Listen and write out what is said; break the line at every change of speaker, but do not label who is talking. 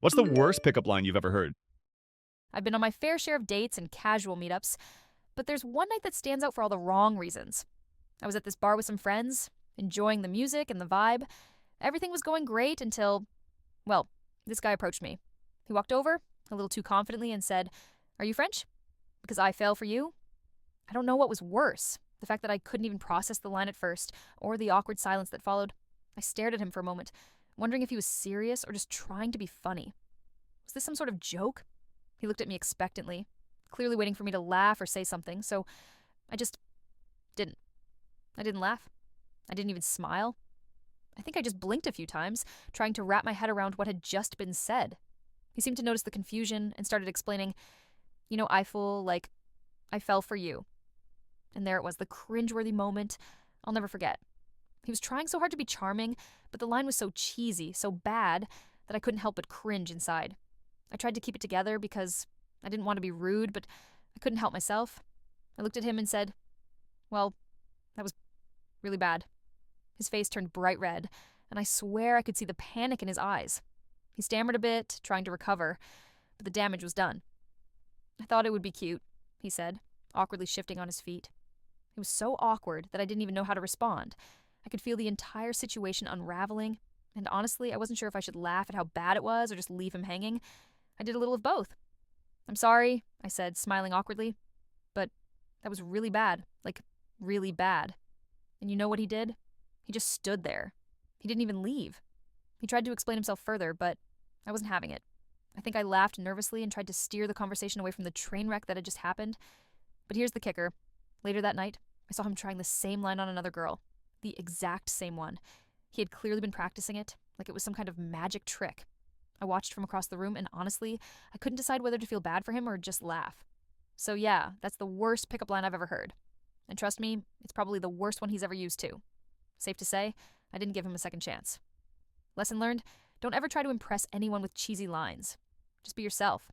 What's the worst pickup line you've ever heard?
I've been on my fair share of dates and casual meetups, but there's one night that stands out for all the wrong reasons. I was at this bar with some friends, enjoying the music and the vibe. Everything was going great until, well, this guy approached me. He walked over, a little too confidently, and said, "Are you French? Because I fail for you?" I don't know what was worse, the fact that I couldn't even process the line at first, or the awkward silence that followed. I stared at him for a moment, wondering if he was serious or just trying to be funny. Was this some sort of joke? He looked at me expectantly, clearly waiting for me to laugh or say something, so I just didn't. I didn't laugh. I didn't even smile. I think I just blinked a few times, trying to wrap my head around what had just been said. He seemed to notice the confusion and started explaining, Eiffel, like, I fell for you. And there it was, the cringeworthy moment I'll never forget. He was trying so hard to be charming, but the line was so cheesy, so bad, that I couldn't help but cringe inside. I tried to keep it together because I didn't want to be rude, but I couldn't help myself. I looked at him and said, "Well, that was really bad." His face turned bright red, and I swear I could see the panic in his eyes. He stammered a bit, trying to recover, but the damage was done. "I thought it would be cute," he said, awkwardly shifting on his feet. It was so awkward that I didn't even know how to respond. I could feel the entire situation unraveling, and honestly, I wasn't sure if I should laugh at how bad it was or just leave him hanging. I did a little of both. "I'm sorry," I said, smiling awkwardly, "but that was really bad. Like, really bad." And you know what he did? He just stood there. He didn't even leave. He tried to explain himself further, but I wasn't having it. I think I laughed nervously and tried to steer the conversation away from the train wreck that had just happened. But here's the kicker. Later that night, I saw him trying the same line on another girl. The exact same one. He had clearly been practicing it, like it was some kind of magic trick. I watched from across the room, and honestly, I couldn't decide whether to feel bad for him or just laugh. So yeah, that's the worst pickup line I've ever heard. And trust me, it's probably the worst one he's ever used too. Safe to say, I didn't give him a second chance. Lesson learned, don't ever try to impress anyone with cheesy lines. Just be yourself.